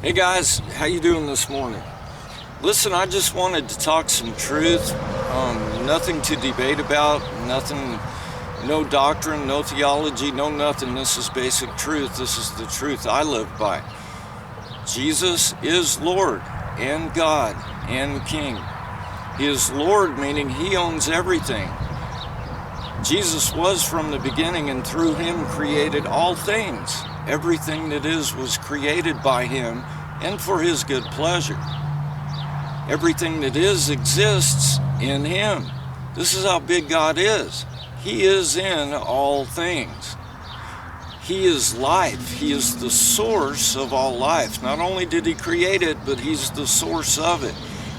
Hey guys, how you doing this morning? Listen, I just wanted to talk some truth. Nothing to debate about, nothing, no doctrine, no theology, no nothing. This is basic truth. This is the truth I live by. Jesus is Lord and God and King. He is Lord, meaning He owns everything. Jesus was from the beginning, and through Him created all things. Everything that is was created by Him and for His good pleasure. Everything that is exists in Him. This is how big God is. He is in all things. He is life. He is the source of all life. Not only did He create it, but He's the source of it.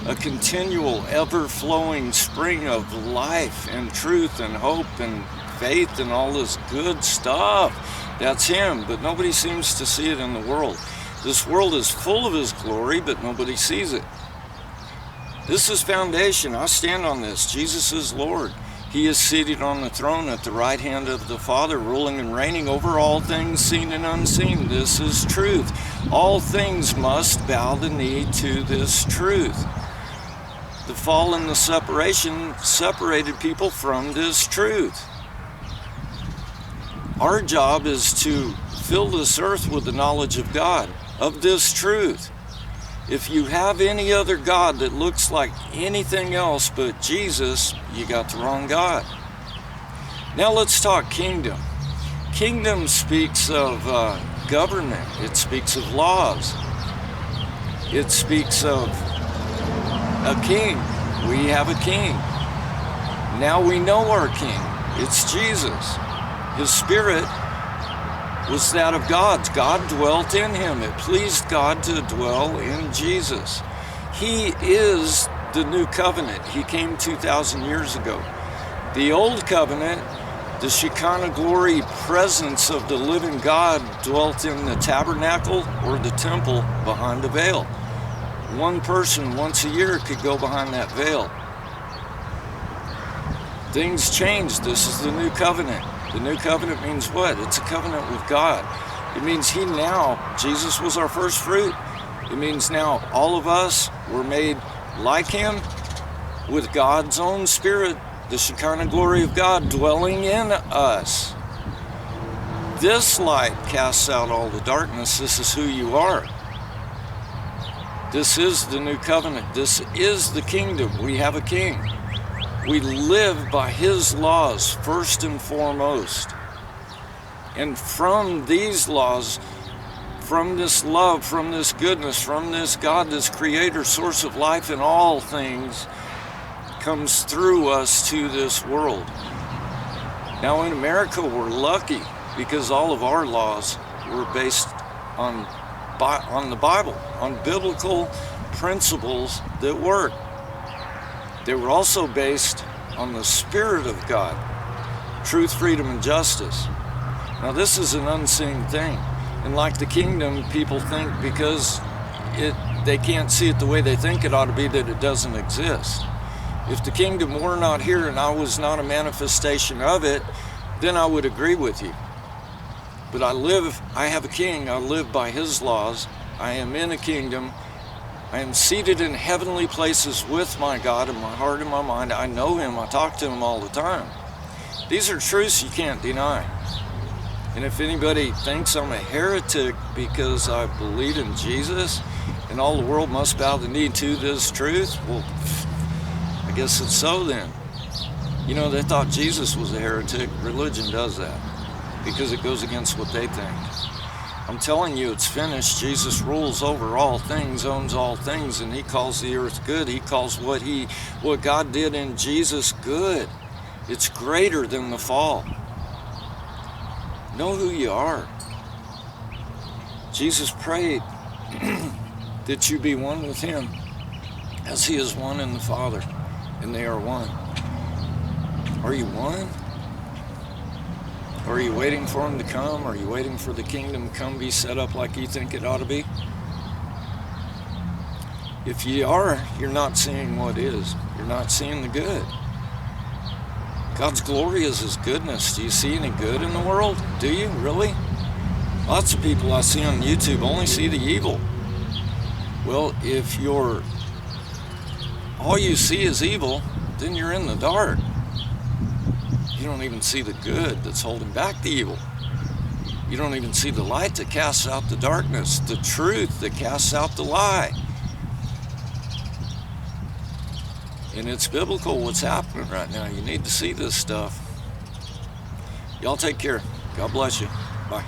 A continual, ever-flowing spring of life and truth and hope and faith and all this good stuff. That's Him, but nobody seems to see it in the world. This world is full of His glory, but nobody sees it. This is foundation. I stand on this. Jesus is Lord. He is seated on the throne at the right hand of the Father, ruling and reigning over all things seen and unseen. This is truth. All things must bow the knee to this truth. The fall and the separation separated people from this truth. Our job is to fill this earth with the knowledge of God, of this truth. If you have any other God that looks like anything else but Jesus, you got the wrong God. Now let's talk kingdom. Kingdom speaks of government. It speaks of laws. It speaks of a king. We have a king. Now we know our king. It's Jesus. His spirit was that of God's. God dwelt in Him. It pleased God to dwell in Jesus. He is the new covenant. He came 2,000 years ago. The old covenant, the Shekinah glory presence of the living God dwelt in the tabernacle or the temple behind the veil. One person once a year could go behind that veil. Things changed. This is the new covenant. The new covenant means what? It's a covenant with God. It means Jesus was our first fruit. It means now all of us were made like Him with God's own Spirit, the Shekinah glory of God dwelling in us. This light casts out all the darkness. This is who you are. This is the new covenant. This is the kingdom. We have a king. We live by His laws first and foremost. And from these laws, from this love, from this goodness, from this God, this creator, source of life in all things, comes through us to this world. Now in America, we're lucky because all of our laws were based on the Bible, on biblical principles that work. They were also based on the Spirit of God, truth, freedom, and justice. Now this is an unseen thing. And like the kingdom, people think because they can't see it the way they think it ought to be that it doesn't exist. If the kingdom were not here and I was not a manifestation of it, then I would agree with you. But I have a king, I live by His laws, I am in a kingdom, I am seated in heavenly places with my God in my heart and my mind. I know Him, I talk to Him all the time. These are truths you can't deny. And if anybody thinks I'm a heretic because I believe in Jesus and all the world must bow the knee to this truth, well, I guess it's so then. You know, they thought Jesus was a heretic. Religion does that because it goes against what they think. I'm telling you, it's finished. Jesus rules over all things, owns all things, and He calls the earth good. He calls what God did in Jesus good. It's greater than the fall. Know who you are. Jesus prayed that you be one with Him as He is one in the Father, and they are one. Are you one? Are you waiting for Him to come? Are you waiting for the kingdom to come be set up like you think it ought to be? If you are, you're not seeing what is. You're not seeing the good. God's glory is His goodness. Do you see any good in the world? Do you? Really? Lots of people I see on YouTube only see the evil. Well, if all you see is evil, then you're in the dark. You don't even see the good that's holding back the evil. You don't even see the light that casts out the darkness, the truth that casts out the lie. And it's biblical what's happening right now. You need to see this stuff. Y'all take care. God bless you. Bye.